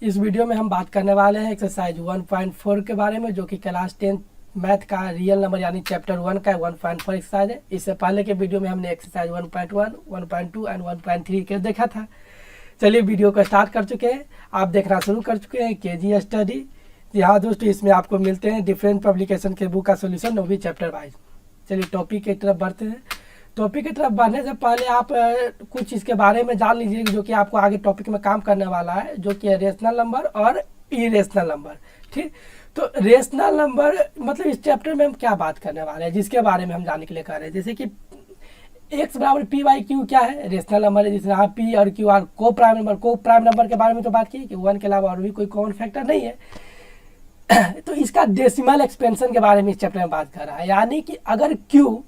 इस वीडियो में हम बात करने वाले हैं एक्सरसाइज 1.4 के बारे में, जो कि क्लास 10 मैथ का रियल नंबर यानी चैप्टर 1 का 1.4 एक्सरसाइज है। इससे पहले के वीडियो में हमने एक्सरसाइज 1.1, 1.2 एंड 1.3 के देखा था। चलिए वीडियो को स्टार्ट कर चुके हैं, आप देखना शुरू कर चुके हैं केजी स्टडी। जी हाँ दोस्तों, इसमें आपको मिलते हैं डिफरेंट पब्लिकेशन के बुक का सोल्यूशन, वो भी चैप्टर वाइज। चलिए टॉपिक की तरफ बढ़ते हैं। टॉपिक की तरफ बढ़ने से पहले आप कुछ इसके बारे में जान लीजिए जो कि आपको आगे टॉपिक में काम करने वाला है, जो कि है रेशनल नंबर और इरेशनल नंबर। ठीक, तो रेशनल नंबर मतलब इस चैप्टर में हम क्या बात करने वाले हैं, जिसके बारे में हम जानने के लिए कर रहे हैं। जैसे कि एक्स बराबर पी वाई क्यू क्या है, रेशनल नंबर है, जिसमें यहाँ पी और क्यू आर को प्राइम नंबर। को प्राइम नंबर के बारे में तो बात की कि वन के अलावा और भी कोई कॉमन फैक्टर नहीं है। तो इसका डेसिमल एक्सपेंशन के बारे में इस चैप्टर में बात कर रहा है, यानी कि अगर क्यू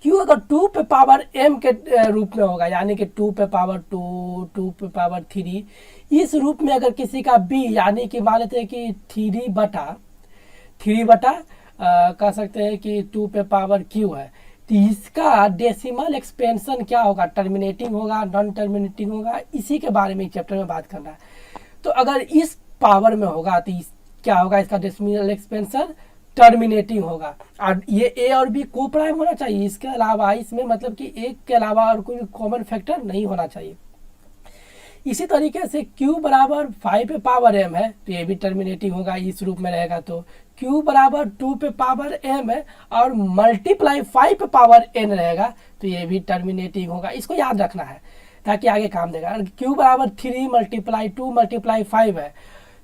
अगर 2 पे पावर m के रूप में होगा, यानी कि 2 पे पावर 2, 2 पे पावर 3, इस रूप में अगर किसी का b यानी कि मान लेते हैं कि 3 बटा कह सकते हैं कि 2 पे पावर q है, तो इसका डेसिमल एक्सपेंशन क्या होगा, टर्मिनेटिंग होगा, नॉन टर्मिनेटिंग होगा, इसी के बारे में इस चैप्टर में बात करना है। तो अगर इस पावर में होगा तो क्या होगा, इसका डेसिमल एक्सपेंशन टर्मिनेटिंग होगा। और ये ए और बी को प्राइम होना चाहिए, इसके अलावा इसमें मतलब कि एक के अलावा और कोई कॉमन फैक्टर नहीं होना चाहिए। इसी तरीके से q बराबर 5 पे पावर m है, तो ये भी टर्मिनेटिंग होगा, इस रूप में रहेगा। तो q बराबर 2 पे पावर m है और मल्टीप्लाई 5 पे पावर n रहेगा, तो ये भी टर्मिनेटिंग होगा। इसको याद रखना है ताकि आगे काम देगा। q बराबर 3 मल्टीप्लाई 2 मल्टीप्लाई 5 है,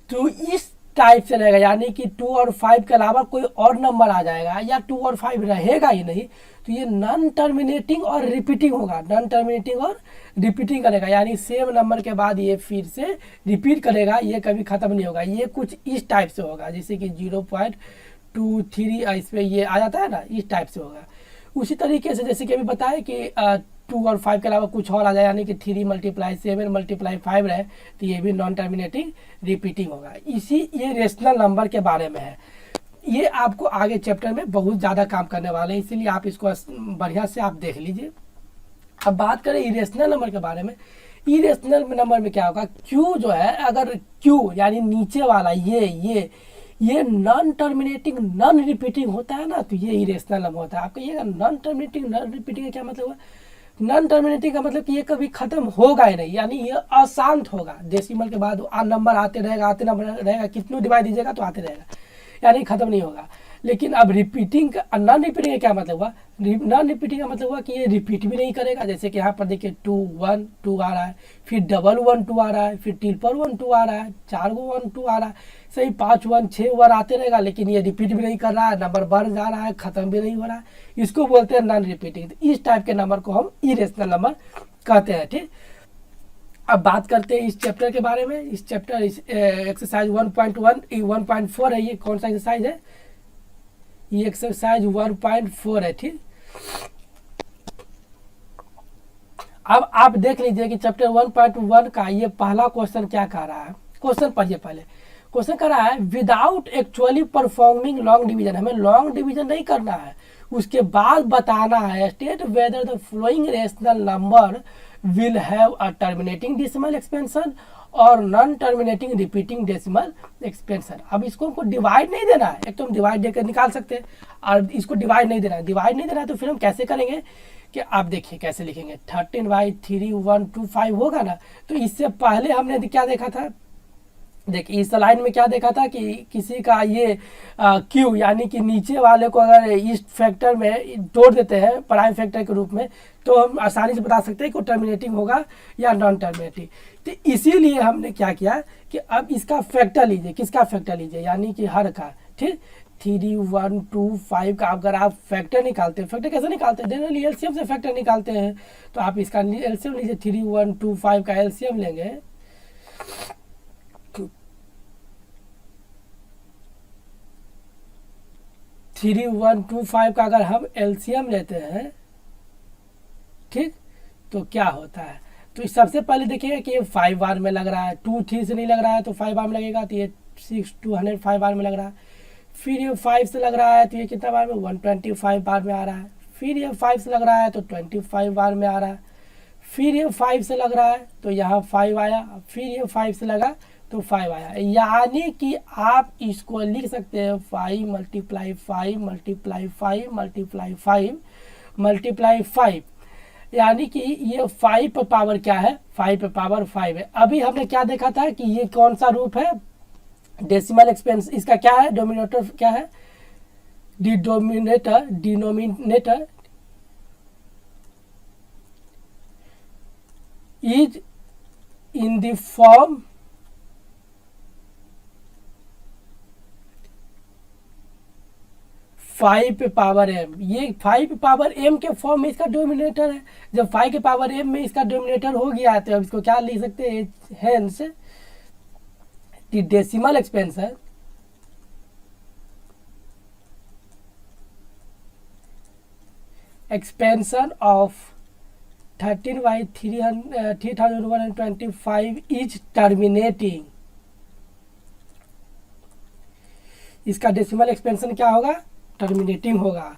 तो इस टाइप से रहेगा, यानी कि 2 और 5 के अलावा कोई और नंबर आ जाएगा या 2 और 5 रहेगा ही नहीं, तो ये नॉन टर्मिनेटिंग और रिपीटिंग होगा। नॉन टर्मिनेटिंग और रिपीटिंग करेगा, यानी सेम नंबर के बाद ये फिर से रिपीट करेगा, ये कभी खत्म नहीं होगा। ये कुछ इस टाइप से होगा, जैसे कि 0.23 इस पर ये आ जाता है ना, इस टाइप से होगा। उसी तरीके से जैसे कि अभी बताया कि 2 और 5 के अलावा कुछ और आ जाए, यानी कि 3 मल्टीप्लाई 7 मल्टीप्लाई 5 रहे, तो ये भी नॉन टर्मिनेटिंग रिपीटिंग होगा। इसी ये रेशनल नंबर के बारे में है। ये आपको आगे चैप्टर में बहुत ज़्यादा काम करने वाले हैं, इसीलिए आप इसको बढ़िया से आप देख लीजिए। अब बात करें इरेशनल नंबर के बारे में। इरेशनल नंबर में क्या होगा, क्यू जो है, अगर क्यू यानी नीचे वाला ये नॉन टर्मिनेटिंग नॉन रिपीटिंग होता है ना, तो ये इरेशनल नंबर होता है। आपको ये नॉन टर्मिनेटिंग नॉन रिपीटिंग का क्या मतलब है, नॉन टर्मिनेटिंग का मतलब कि ये कभी खत्म होगा ही नहीं, यानी ये अशांत होगा। डेसिमल के बाद नंबर आते रहेगा, कितनों डिवाइड दीजिएगा तो आते रहेगा, यानी खत्म नहीं होगा। लेकिन अब रिपीटिंग का नॉन रिपीटिंग का क्या मतलब हुआ, नॉन रिपीटिंग का मतलब हुआ कि ये रिपीट भी नहीं करेगा। जैसे कि यहाँ पर देखिए 2 1 2 आ रहा है, फिर डबल 1 2 आ रहा है, फिर ट्रिपल 1 2 आ रहा है, 4 1 2 आ रहा है, सही 5 1 6 1 आते रहेगा, लेकिन ये रिपीट भी नहीं कर रहा है, नंबर बढ़ जा रहा है, खत्म भी नहीं हो रहा है। इसको बोलते हैं नॉन रिपीटिंग। इस टाइप के नंबर को हम इरेशनल नंबर कहते हैं। ठीक, अब बात करते हैं इस चैप्टर के बारे में। इस चैप्टर एक्सरसाइज 1.1 1.4 है। ये कौन सा एक्सरसाइज है, ये एक्सरसाइज 1.4 है। ठीक, अब आप देख लीजिए कि चैप्टर 1.1 का ये पहला क्वेश्चन क्या कह रहा है। क्वेश्चन पढ़िए पहले। क्वेश्चन कह रहा है without actually performing long division, हमें लॉन्ग डिवीजन नहीं करना है, उसके बाद बताना है state whether the following rational number will have a terminating decimal expansion और non terminating repeating decimal expansion. अब इसको हमको डिवाइड नहीं देना है, एक तो हम डिवाइड देकर निकाल सकते हैं, और इसको डिवाइड नहीं देना है। डिवाइड नहीं देना है तो फिर हम कैसे करेंगे कि आप देखिए कैसे लिखेंगे, 13/3 125 होगा ना। तो इससे पहले हमने क्या देखा था, देखिए इस लाइन में क्या देखा था कि किसी का ये क्यू यानी कि नीचे वाले को अगर इस फैक्टर में तोड़ देते हैं प्राइम फैक्टर के रूप में, तो हम आसानी से बता सकते हैं कि टर्मिनेटिंग होगा या नॉन टर्मिनेटिंग। तो इसीलिए हमने क्या किया कि अब इसका फैक्टर लीजिए, किसका फैक्टर लीजिए, यानी कि हर का। ठीक, 3 1 2 5 का अगर आप फैक्टर निकालते हैं, फैक्टर कैसे निकालते हैं, जनरली एलसीएम से फैक्टर निकालते हैं। तो आप इसका एलसीएम लीजिए, 3 1 2 5 का एलसीएम लेंगे, 3 1 2 5 का अगर हम एलसीएम लेते हैं, ठीक, तो क्या होता है। तो सबसे पहले देखिए कि ये 5 बार में लग रहा है, 2 3 से नहीं लग रहा है तो 5 बार में लगेगा, तो ये 6 205 बार में लग रहा है। फिर ये 5 से लग रहा है तो ये कितना बार में, 125 बार में आ रहा है। फिर ये 5 से लग रहा है तो 25 बार में आ रहा है। फिर ये 5 से लग रहा है तो यहाँ 5 आया, फिर ये 5 से लगा तो 5 आया। यानी कि आप इसको लिख सकते हैं 5 मल्टीप्लाई 5 मल्टीप्लाई 5 मल्टीप्लाई 5 मल्टीप्लाई 5, यानी कि ये 5 पे पावर क्या है, 5 पे पावर 5 है। अभी हमने क्या देखा था कि ये कौन सा रूप है, डेसिमल एक्सपेंस, इसका क्या है, डोमिनेटर क्या है, denominator is in the form five पे पावर एम। ये 5 पे पावर एम के फॉर्म में इसका डोमिनेटर है। जब 5 के पावर एम में इसका डोमिनेटर हो गया तो अब इसको क्या लिख सकते हैं, hence the decimal expansion of 13/3125 is terminating. इसका डेसिमल एक्सपेंशन क्या होगा, टर्मिनेटिंग होगा।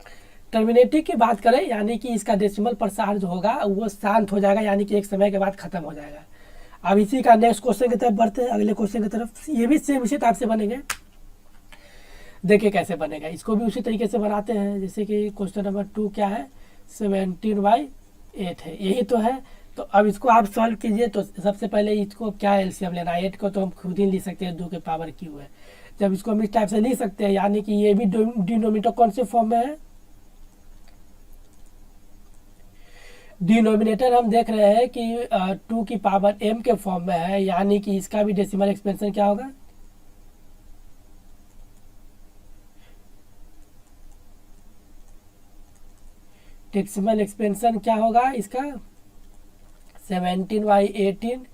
टर्मिनेटिंग की बात करें यानी कि इसका डेसिमल प्रसार जो होगा वो शांत हो जाएगा, यानी कि एक समय के बाद खत्म हो जाएगा। अब इसी का नेक्स्ट क्वेश्चन की तरफ बढ़ते हैं, अगले क्वेश्चन की तरफ। ये भी सेम उसी टाइप से बनेंगे, देखिए कैसे बनेगा। इसको भी उसी तरीके से बनाते हैं, जैसे कि क्वेश्चन नंबर 2 क्या है, 17/8 है, यही तो है। तो अब इसको आप सॉल्व कीजिए। तो सबसे पहले इसको क्या एलसीएम लेना है, 8 को तो हम खुद ही लिख सकते हैं 2 के पावर क्यू है। जब इसको हम इस टाइप से लिख सकते हैं, यानी कि ये भी डिनोमिनेटर कौन से फॉर्म में है, डिनोमिनेटर हम देख रहे हैं कि 2 की पावर m के फॉर्म में है, यानी कि इसका भी डेसिमल एक्सपेंशन क्या होगा, डेसिमल एक्सपेंशन क्या होगा इसका, 17/18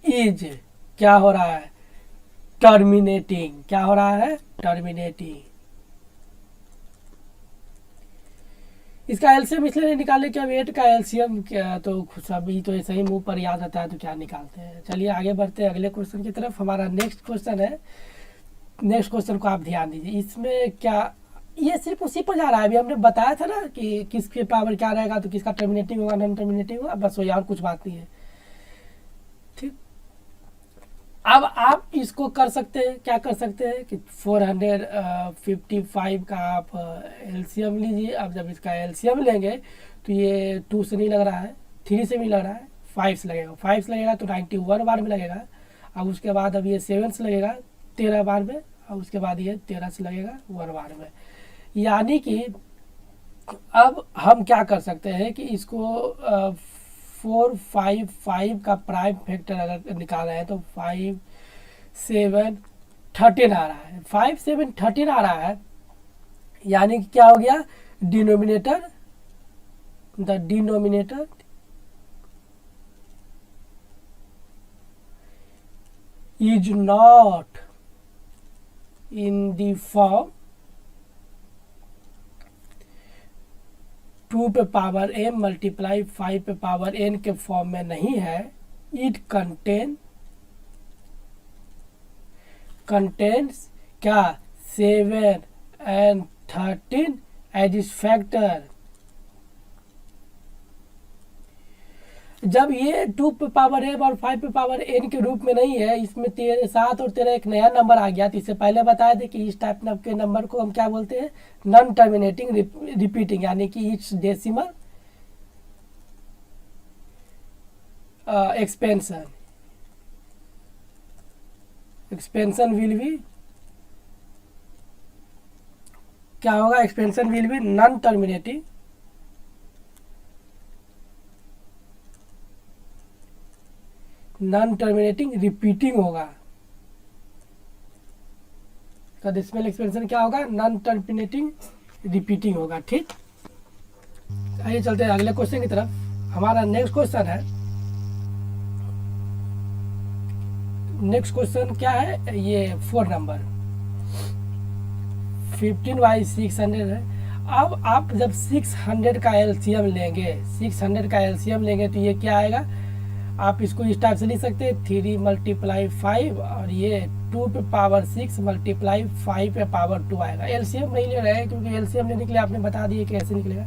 इज क्या हो रहा है, टर्मिनेटिंग। क्या हो रहा है, टर्मिनेटिंग। इसका एलसीएम इसलिए नहीं निकाले कि अब 8 का एलसीएम क्या, तो सभी तो ऐसे ही मुंह पर याद आता है तो क्या निकालते हैं। चलिए आगे बढ़ते हैं अगले क्वेश्चन की तरफ। हमारा नेक्स्ट क्वेश्चन है, नेक्स्ट क्वेश्चन को आप ध्यान दीजिए। इसमें क्या, ये सिर्फ उसी पर जा रहा है। अभी हमने बताया था ना कि किसके पावर क्या रहेगा, तो किसका टर्मिनेटिंग होगा, नॉन टर्मिनेटिंग होगा, बस वही, और कुछ बात नहीं है। ठीक, अब आप इसको कर सकते हैं, क्या कर सकते हैं कि 455 का आप एलसीएम लीजिए। अब जब इसका एलसीएम लेंगे तो ये 2 से नहीं लग रहा है, 3 से भी लग रहा है, 5 से लगेगा। 5 से लगेगा तो 91 बार में लगेगा। अब उसके बाद अब ये 7 से लगेगा 13 बार में, और उसके बाद ये 13 से लगेगा 1 बार में। यानी कि अब हम क्या कर सकते हैं कि इसको 455 का प्राइम फैक्टर अगर निकाल रहे हैं तो 5 7 13 आ रहा है, 5 7 13 आ रहा है। यानी कि क्या हो गया, denominator, the denominator is not in the form 2 पे पावर m मल्टीप्लाई 5 पे पावर n के फॉर्म में नहीं है। इट कंटेन्स क्या, 7 and 13 एज इस फैक्टर। जब ये 2 पे पावर m और 5 पे पावर n के रूप में नहीं है, इसमें 7 और 13 एक नया नंबर आ गया। तो इससे पहले बताया था कि इस टाइप के नंबर को हम क्या बोलते हैं, नॉन टर्मिनेटिंग रिपीटिंग, यानी कि it's decimal expansion will be क्या होगा, expansion will be non terminating repeating होगा। का डेसिमल एक्सपेंशन क्या होगा, नॉन टर्मिनेटिंग रिपीटिंग होगा। ठीक, आइए चलते हैं अगले क्वेश्चन की तरफ। हमारा नेक्स्ट क्वेश्चन है, नेक्स्ट क्वेश्चन क्या है, ये 4 नंबर 15/600 है। अब आप जब 600 का एलसीएम लेंगे, 600 का एलसीएम लेंगे तो ये क्या आएगा, आप इसको इस टाइप से लिख सकते हैं 3 मल्टीप्लाई 5 और ये 2 पे पावर 6 मल्टीप्लाई 5 पे पावर 2 आएगा। एलसीएम नहीं ले रहे हैं क्योंकि एलसीएम लेने के लिए आपने बता दिए कैसे निकलेगा,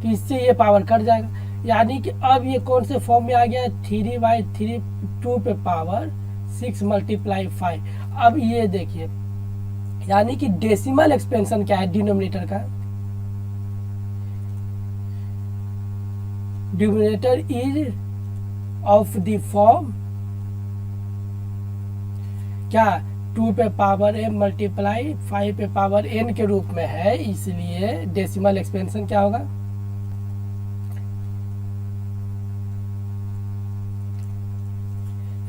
कि इससे ये पावर कट जाएगा। यानी कि अब ये कौन से फॉर्म में आ गया, 3/3 2 पे पावर 6 मल्टीप्लाई 5। अब ये देखिए, यानी कि डेसिमल एक्सपेंशन क्या है डिनोमिनेटर का, denominator is of the form क्या 2 पे पावर m मल्टीप्लाई 5 पे पावर n के रूप में है, इसलिए डेसिमल एक्सपेंशन क्या होगा,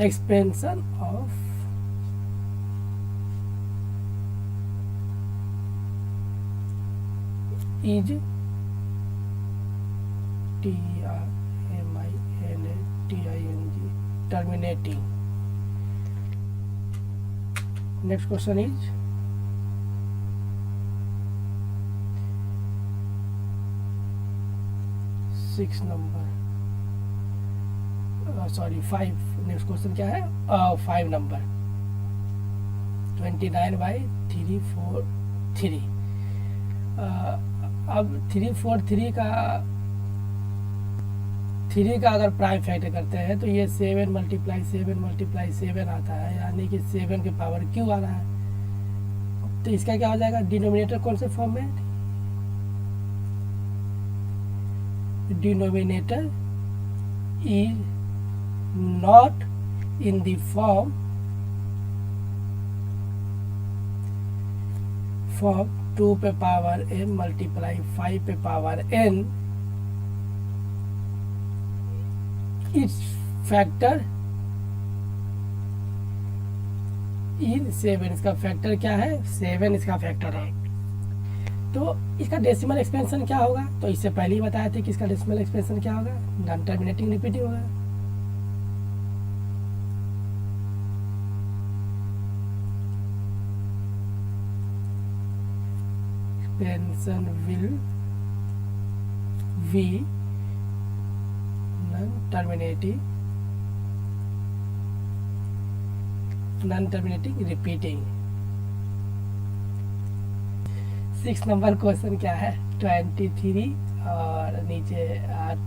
expansion of is terminating. Next question is six number, sorry 5. Next question क्या है, 5 number 29/343. अब 343 का 3 का अगर प्राइम फैक्टर करते हैं तो ये 7 मल्टीप्लाई 7 आता है, यानी कि 7 के पावर क्यू आ रहा है। तो इसका क्या हो जाएगा, डिनोमिनेटर कौन से फॉर्म में, denominator is not in the form 2 पे पावर m मल्टीप्लाई 5 पे power n, it's factor in 7। इसका फैक्टर क्या है, 7 इसका फैक्टर है। तो इसका डेसिमल एक्सपेंशन क्या होगा, तो इससे पहले ही बताया था कि इसका डेसिमल एक्सपेंशन क्या होगा, नॉन टर्मिनेटिंग रिपीटिंग होगा। Expansion will be non terminating repeating. 6 number question क्या है, 23 और नीचे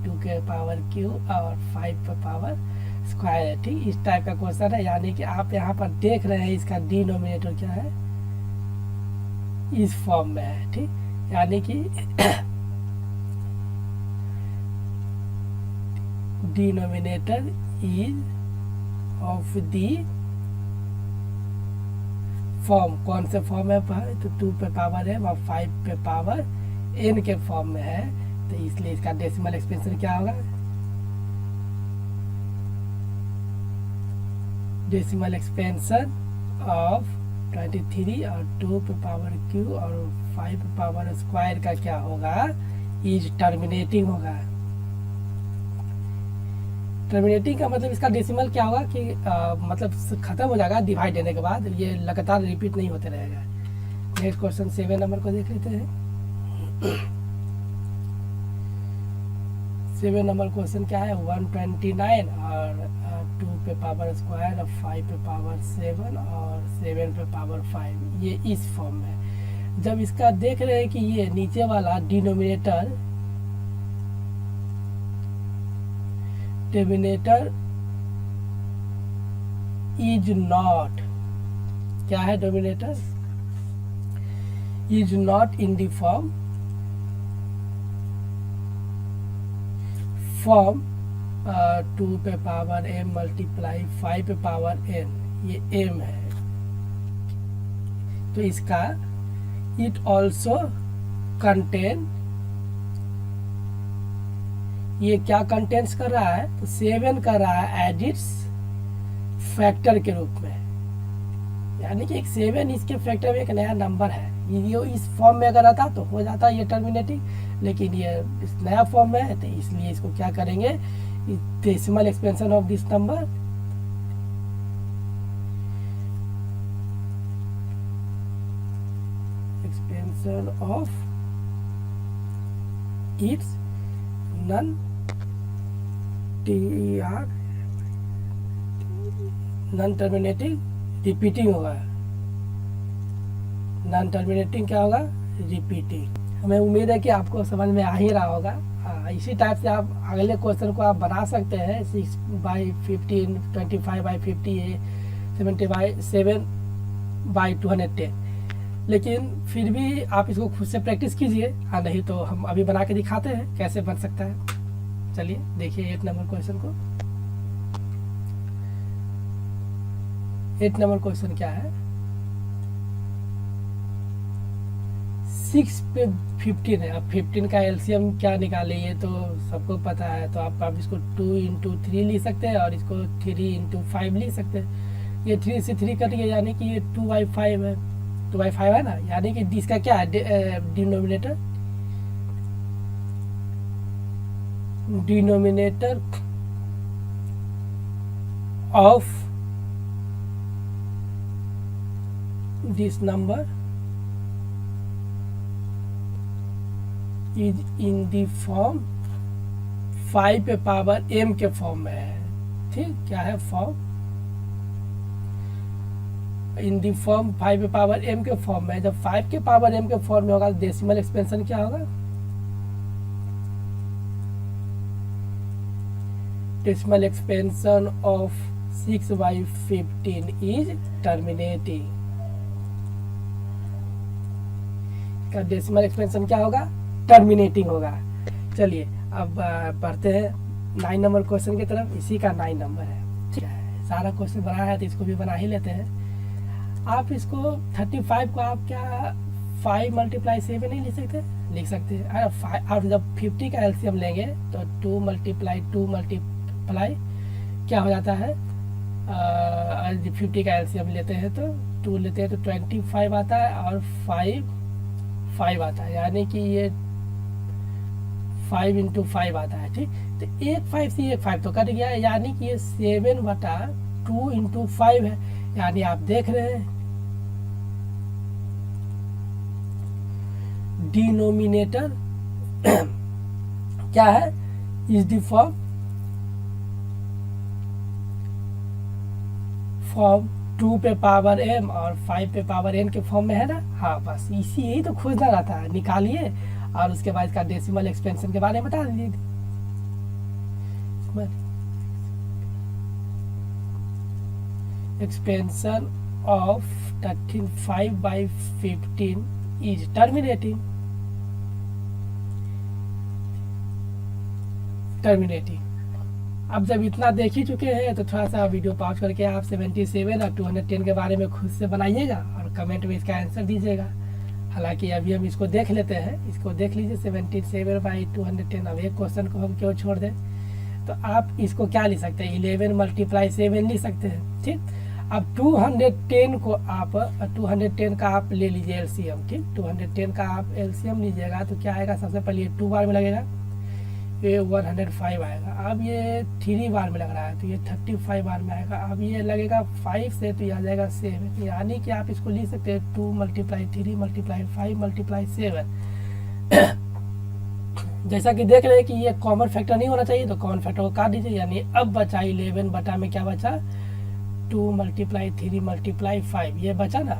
2 के पावर क्यू और 5 पे पावर स्क्वायर है, ठीक। इस टाइप का क्वेश्चन है, यानी कि आप यहाँ पर देख रहे हैं इसका डिनोमिनेटर क्या है, इस फॉर्म में है, ठीक। यानी कि denominator is of the form, कौन से फॉर्म है, तो 2 पे पावर है और 5 पे पावर n के फॉर्म में है, तो इसलिए इसका डेसिमल एक्सपेंशन क्या होगा, डेसिमल एक्सपेंशन ऑफ 23 और 2 पे पावर q और 5 पे पावर स्क्वायर का क्या होगा, इज टर्मिनेटिंग होगा। टर्मिनेटिंग का मतलब इसका डेसिमल क्या होगा कि मतलब खत्म हो जाएगा डिवाइड देने के बाद, ये लगातार रिपीट नहीं होते रहेगा। नेक्स्ट क्वेश्चन 7 नंबर को देख लेते हैं। 7 नंबर क्वेश्चन क्या है, 129 और 2 पे पावर स्क्वायर और 5 पे पावर 7 और 7 पे पावर 5, ये इस फॉर्म में। जब इसका देख रहे हैं कि ये नीचे वाला डिनोमिनेटर इज नॉट, क्या है, denominator is not in the form 2 पे पावर m मल्टीप्लाई 5 पे पावर n, ये m है। तो इसका इट ऑल्सो कंटेन, ये क्या कंटेंट्स कर रहा है, तो 7 कर रहा है एज इट्स फैक्टर के रूप में, यानी कि एक 7 इसके फैक्टर में एक नया नंबर है। ये इस फॉर्म में अगर आता तो हो जाता ये टर्मिनेटिंग, लेकिन ये इस नया फॉर्म में है, तो इसलिए इसको क्या करेंगे, decimal expansion of this number expansion of its non non terminating repeating होगा। नॉन टर्मिनेटिंग क्या होगा, रिपीटिंग। हमें उम्मीद है कि आपको समझ में आ ही रहा होगा। इसी टाइप से आप अगले क्वेश्चन को आप बना सकते हैं, 6/15, 25/50 है, 77/210। लेकिन फिर भी आप इसको खुद से प्रैक्टिस कीजिए, हाँ नहीं तो हम अभी बना के दिखाते हैं कैसे बन सकता है। चलिए देखिए 8 नंबर क्वेश्चन को। 8 नंबर क्वेश्चन क्या है, 6 पे 15 है। अब 15 का एलसीएम क्या निकाले ये तो सबको पता है, तो आप इसको 2 इंटू 3 लिख सकते हैं और इसको 3 इंटू 5 लिख सकते हैं। ये 3 से 3 कट गया, यानी कि ये 2/5 है, 2/5 है ना, यानी कि इसका क्या है denominator of this number is in the form 5 पे पावर m के फॉर्म में है। ठीक, क्या है फॉर्म, इन दी फॉर्म 5 पे पावर m के फॉर्म में। जब 5 के पावर m के फॉर्म में होगा तो डेसिमल एक्सपेंशन क्या होगा, decimal expansion of 6/15 is terminating. का डेसिमल एक्सपेंशन क्या होगा, टर्मिनेटिंग होगा। चलिए अब पढ़ते हैं 9 नंबर क्वेश्चन की तरफ। इसी का 9 नंबर है, ठीक है। सारा क्वेश्चन बना है तो इसको भी बना ही लेते हैं। आप इसको 35 को आप क्या 5 × 7 नहीं लिख सकते, लिख सकते हैं। और जब 50 का एलसीएम लेंगे तो 2 × 2 क्या हो जाता है, 50 का एलसीएम लेते हैं तो 2 लेते हैं तो 25 आता है और 5 आता है, यानी कि ये 5 × 5 आता है। ठीक, तो 1 5 से 1 5 तो कट गया, यानी कि ये 7/2 × 5 है। यानी आप देख रहे हैं डिनोमिनेटर क्या है, इज द फॉर्म 2 पे पावर m और 5 पे पावर n के फॉर्म में है ना। हाँ बस यही तो खोजना रहता है, निकालिए और उसके बाद इसका डेसिमल एक्सपेंशन के बारे में बता दीजिए। Expansion of 5/15 is terminating. अब जब इतना देख ही चुके हैं तो थोड़ा सा वीडियो पॉज करके आप 77 और 210 के बारे में खुद से बनाइएगा और कमेंट में इसका आंसर दीजिएगा। हालांकि अभी हम इसको देख लेते हैं, इसको देख लीजिए 77/210। अब एक क्वेश्चन को हम क्यों छोड़ दें, तो आप इसको क्या लिख सकते हैं, 11 × 7 लिख सकते हैं। ठीक, अब 210 को आप 210 का आप ले लीजिए एलसीएम। ठीक, 210 का आप एलसीएम लीजिएगा तो क्या आएगा, सबसे पहले 2 बार में लगेगा, ये 105 आएगा। अब ये 3 बार में लग रहा है तो ये 35 बार में आएगा। अब ये लगेगा 5 से तो ये आ जाएगा 7, यानी कि आप इसको लिख सकते हैं 2 × 3 × 5 × 7। जैसा कि देख रहे हैं कि ये कॉमन फैक्टर नहीं होना चाहिए तो कॉमन फैक्टर को काट दीजिए, यानी अब बचा 11 बटा में क्या बचा, 2 × 3 × 5 ये बचा ना।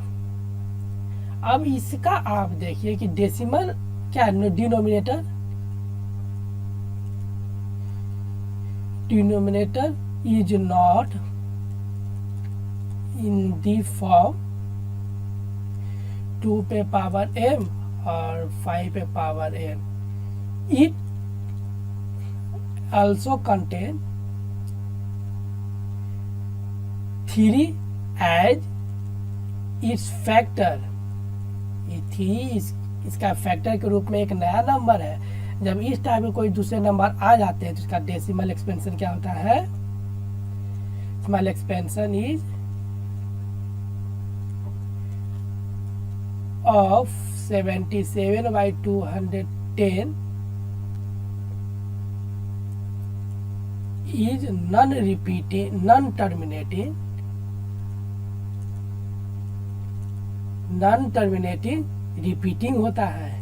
अब इसका आप देखिए कि डेसिमल क्या है, denominator is not in the form 2 पे पावर m और 5 पे power n। It also contain 3 as its factor। ये 3 इसका फैक्टर के रूप में एक नया नंबर है। जब इस टाइप में कोई दूसरे नंबर आ जाते हैं तो इसका डेसिमल एक्सपेंशन क्या होता है, decimal expansion is of 77/210 is non terminating repeating होता है।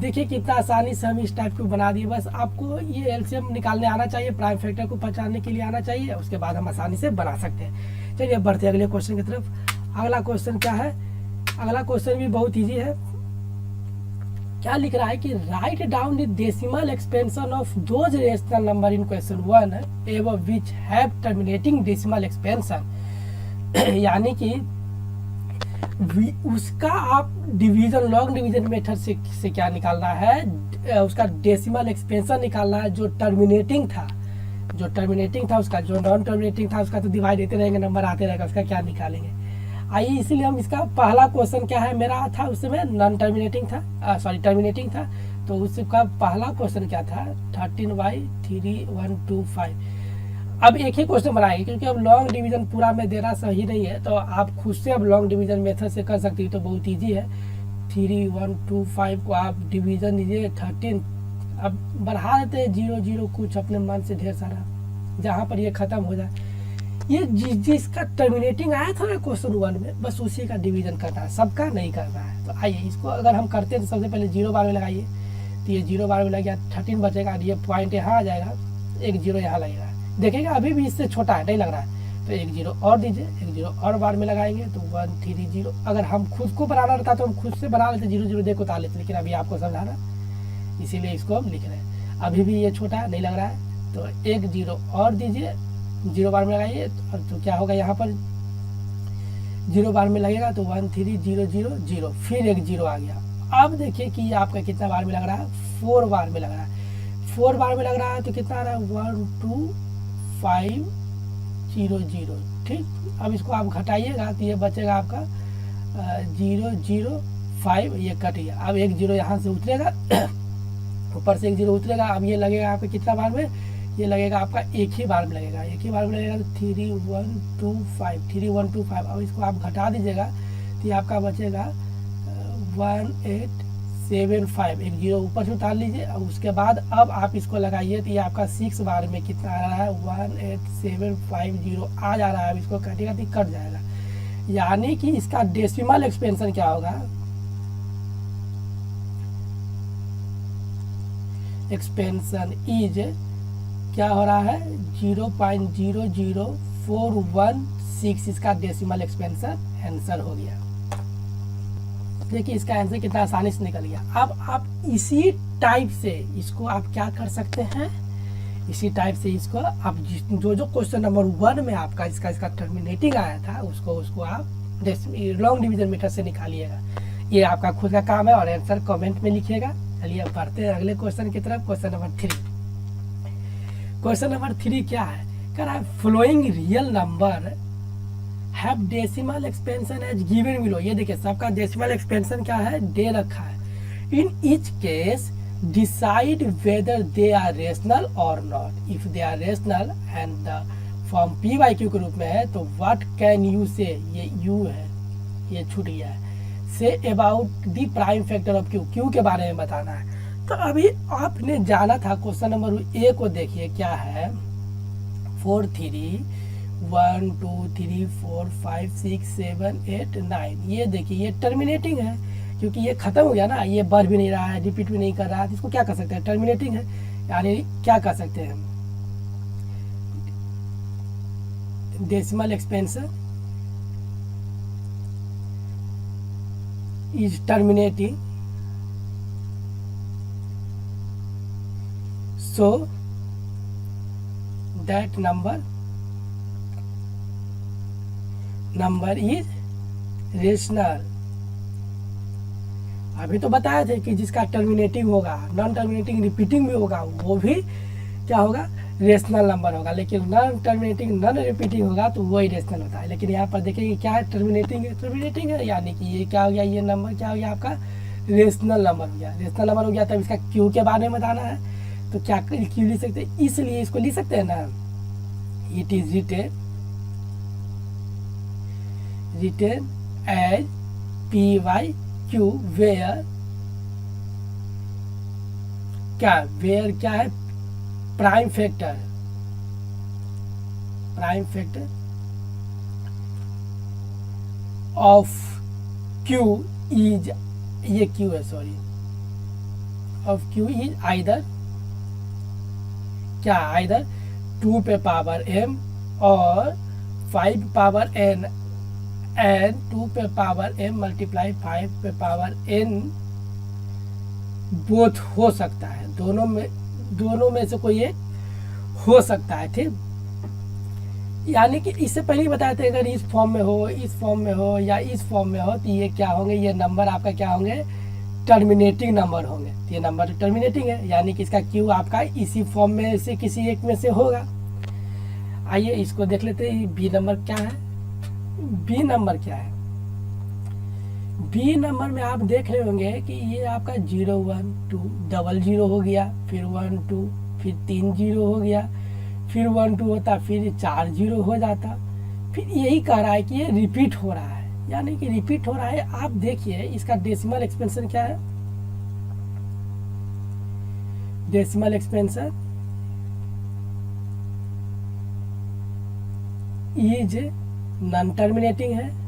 देखिए कितना आसानी से हम इस टाइप को बना दिए। बस आपको ये एलसीएम निकालने आना चाहिए, प्राइम फैक्टर को पहचानने के लिए आना चाहिए, उसके बाद हम आसानी से बना सकते हैं। चलिए बढ़ते हैं अगले क्वेश्चन की तरफ। अगला क्वेश्चन क्या है, अगला क्वेश्चन भी बहुत इजी है। क्या लिख रहा है कि write down the decimal expansion of those rational number in question 1 एवं which have terminating decimal expansion. यानी कि उसका आप डिवीजन लॉन्ग डिवीजन मेथड से क्या निकालना है, उसका डेसिमल एक्सपेंशन निकालना है जो टर्मिनेटिंग था, उसका जो नॉन टर्मिनेटिंग था उसका तो डिवाइड देते रहेंगे, नंबर आते रहेगा, उसका क्या निकालेंगे। आइए इसलिए हम इसका पहला क्वेश्चन क्या है मेरा था, उसमें नॉन टर्मिनेटिंग था, टर्मिनेटिंग था, तो उसका पहला क्वेश्चन क्या था 13/3125। अब एक ही क्वेश्चन बनाएंगे क्योंकि अब लॉन्ग डिवीजन पूरा में देना सही नहीं है, तो आप खुद से अब लॉन्ग डिवीजन मेथड से कर सकती है, तो बहुत ईजी है। 3125 को आप डिवीजन दीजिए 13, अब बढ़ा देते हैं 0 कुछ अपने मन से ढेर सारा, जहाँ पर ये खत्म हो जाए। ये जिसका टर्मिनेटिंग आया था ना क्वेश्चन 1 में, बस उसी का डिवीजन करना है, सबका नहीं करना है। तो आइए इसको अगर हम करते हैं तो सबसे पहले 0 बार में लगाइए, तो ये 0 बार में लग गया, 13 बचेगा, ये पॉइंट यहाँ आ जाएगा, एक 0 यहाँ लगेगा, देखिएगा अभी भी इससे छोटा है, नहीं लग रहा है, तो एक 0 और दीजिए, एक 0 और बार में लगाएंगे तो 130। अगर हम खुद को बनाना रहता तो हम खुद से बना लेते, 0 देखो उतार लेते, लेकिन अभी आपको समझाना इसीलिए इसको हम लिख रहे हैं। अभी भी ये छोटा है, नहीं लग रहा है, तो एक 0 और दीजिए, 0 बार में लगाइए, तो क्या होगा यहाँ पर 0 बार में लगेगा तो 13000, फिर एक 0 आ गया। अब देखिए कि आपका कितना बार में लग रहा है, 4 बार में लग रहा है, 4 बार में लग रहा है तो कितना आ रहा है 12500। ठीक, अब इसको आप घटाइएगा तो ये बचेगा आपका 005, ये कट गया। अब एक 0 यहाँ से उतरेगा, ऊपर से एक 0 उतरेगा, अब ये लगेगा आपका कितना बार में, ये लगेगा आपका एक ही बार में लगेगा, तो 3125। अब इसको आप घटा दीजिएगा तो ये आपका बचेगा 1875, एक 0 ऊपर से उतार लीजिए। अब उसके बाद अब आप इसको लगाइए तो ये आपका 6 बार में कितना आ रहा है 18750 आ जा रहा है। अब इसको काटिएगा तो कट जाएगा, यानी कि इसका डेसिमल एक्सपेंशन क्या होगा, एक्सपेंशन इज क्या हो रहा है 0.00416, इसका डेसिमल एक्सपेंशन आंसर हो गया। देखिए इसका आंसर कितना आसानी से निकल गया। अब आप इसी टाइप से इसको आप क्या कर सकते हैं, इसी टाइप से इसको आप जो क्वेश्चन नंबर 1 में आपका इसका टर्मिनेटिंग आया था उसको आप लॉन्ग डिवीजन मेथड से निकालिएगा। ये आपका खुद का काम है और आंसर कमेंट में लिखिएगा। चलिए अब बढ़ते हैं अगले क्वेश्चन की तरफ। क्वेश्चन नंबर 3, क्वेश्चन नंबर 3 क्या है, कह रहा है flowing real number have decimal expansion as given below. ये देखिए सबका डेसिमल एक्सपेंशन क्या है, दे रखा है। In each case decide whether they are rational और not. If they are rational and the form p Y q के रूप में है तो व्हाट कैन यू से, ये यू है, ये छूट गया है, say about the prime factor of Q, Q के बारे में बताना है। तो अभी आपने जाना था क्वेश्चन नंबर ए को, देखिए क्या है 4 3 1 2 3 4 5 6 7 8 9। ये देखिए ये टर्मिनेटिंग है क्योंकि ये खत्म हो गया ना, ये बढ़ भी नहीं रहा है, रिपीट भी नहीं कर रहा है, इसको क्या कर सकते हैं, टर्मिनेटिंग है। यानी क्या कर सकते हैं, decimal expansion is terminating, so that number is rational। अभी तो बताया थे कि जिसका टर्मिनेटिंग होगा, नॉन टर्मिनेटिंग रिपीटिंग भी होगा, वो भी क्या होगा, रेशनल नंबर होगा। लेकिन नॉन टर्मिनेटिंग नॉन रिपीटिंग होगा तो वही रेशनल होता है। लेकिन यहाँ पर देखिए क्या है, टर्मिनेटिंग है, यानी कि ये क्या हो गया, ये नंबर क्या हो गया आपका रेशनल नंबर हो गया। रेशनल नंबर हो गया तब इसका क्यू के बारे में बताना है, तो क्या क्यू लिख सकते हैं, इसलिए इसको लिख सकते हैं ना, it is written as P Y Q where क्या है, prime factor of Q is, ये क्यू है sorry, of Q is either 2 पे पावर m और 5 पावर n एंड 2 पे पावर m मल्टीप्लाई 5 पे पावर n बोथ हो सकता है, दोनों में से कोई एक हो सकता है। ठीक, यानी कि इससे पहले ही बताए थे अगर इस फॉर्म में हो, इस फॉर्म में हो या इस फॉर्म में हो तो ये क्या होंगे, ये नंबर आपका क्या होंगे, टर्मिनेटिंग नंबर होंगे। तो ये नंबर टर्मिनेटिंग है, यानी कि इसका क्यू आपका इसी फॉर्म में से किसी एक में से होगा। आइए इसको देख लेते हैं, बी नंबर क्या है। बी नंबर क्या है, बी नंबर में आप देख रहे होंगे कि ये आपका 0 1 2 डबल 0 हो गया, फिर 1 2, फिर 3 0 हो गया, फिर 1 2 होता, फिर 4 0 हो जाता। फिर यही कह रहा है कि ये रिपीट हो रहा है, यानी कि रिपीट हो रहा है। आप देखिए इसका डेसिमल एक्सपेंशन क्या है, decimal expansion is non terminating है,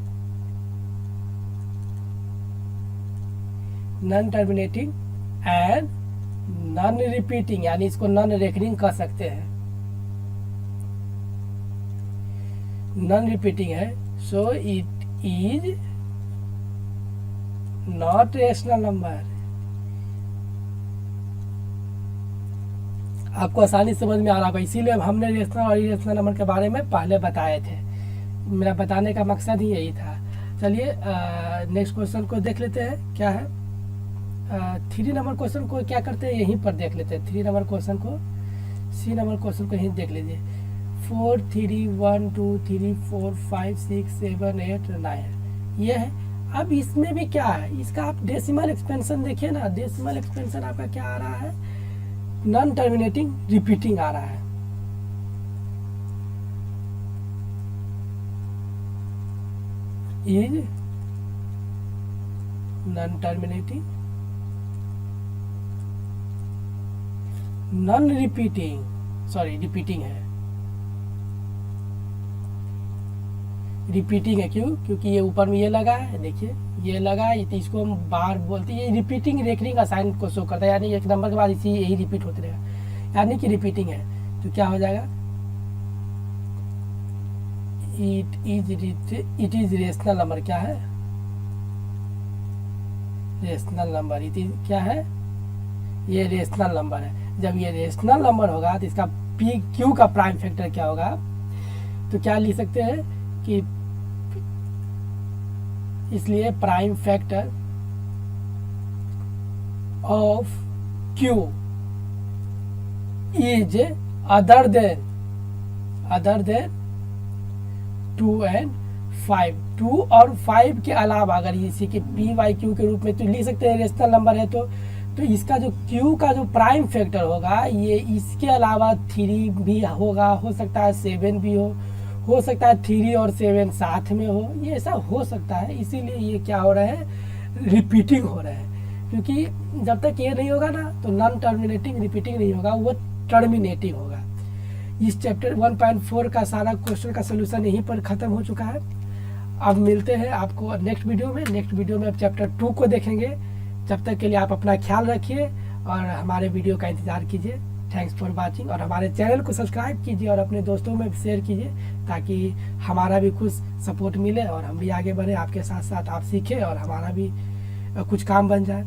non terminating and non repeating, यानी इसको नॉन रेकरिंग कह सकते हैं, नॉन रिपीटिंग है। So it is not rational number. आपको आसानी समझ में आ रहा होगा, इसीलिए हमने रेशनल और इरेशनल नंबर के बारे में पहले बताए थे, मेरा बताने का मकसद ही यही था। चलिए नेक्स्ट क्वेश्चन को देख लेते हैं क्या है। 3 नंबर क्वेश्चन को क्या करते हैं, यहीं पर देख लेते हैं। 3 नंबर क्वेश्चन को, सी नंबर क्वेश्चन को यहीं देख लीजिए। 4 3 1 2 3 4 5 6 7 8 9 ये है। अब इसमें भी क्या है, इसका आप डेसिमल एक्सपेंशन देखिए ना, डेसिमल एक्सपेंशन आपका क्या आ रहा है, नॉन टर्मिनेटिंग रिपीटिंग आ रहा है। Is non terminating, non repeating, sorry repeating है, रिपीटिंग है। क्यों, क्योंकि ये ऊपर में ये लगा है, देखिए ये लगा है, तो इसको हम बार बोलते हैं, ये रिपीटिंग रेकरिंग साइन को शो करता है, यानी एक नंबर के बाद इसी यही रिपीट होते रहेगा, यानी कि रिपीटिंग है। तो क्या हो जाएगा, इट इज रेशनल नंबर। क्या है, रेशनल नंबर। इट इज क्या है, ये रेशनल नंबर है। जब ये रेशनल नंबर होगा तो इसका पी क्यू का प्राइम फैक्टर क्या होगा, तो क्या लिख सकते हैं कि इसलिए prime factor of Q is other than 2 and 5। 2 और 5 के अलावा अगर इसी के पी वाई क्यू के रूप में तो लिख सकते हैं, रेशनल नंबर है तो इसका जो क्यू का जो प्राइम फैक्टर होगा ये इसके अलावा 3 भी होगा, हो सकता है 7 भी हो सकता है 3 और 7 साथ में हो, ये ऐसा हो सकता है। इसीलिए ये क्या हो रहा है, रिपीटिंग हो रहा है। क्योंकि जब तक ये नहीं होगा ना तो नॉन टर्मिनेटिंग रिपीटिंग नहीं होगा, वो टर्मिनेटिंग होगा। इस चैप्टर 1.4 का सारा क्वेश्चन का सोल्यूशन यहीं पर ख़त्म हो चुका है। अब मिलते हैं आपको नेक्स्ट वीडियो में। नेक्स्ट वीडियो में अब चैप्टर 2 को देखेंगे। जब तक के लिए आप अपना ख्याल रखिए और हमारे वीडियो का इंतज़ार कीजिए। थैंक्स फॉर वाचिंग, और हमारे चैनल को सब्सक्राइब कीजिए और अपने दोस्तों में शेयर कीजिए ताकि हमारा भी कुछ सपोर्ट मिले और हम भी आगे बढ़े, आपके साथ साथ आप सीखें और हमारा भी कुछ काम बन जाए।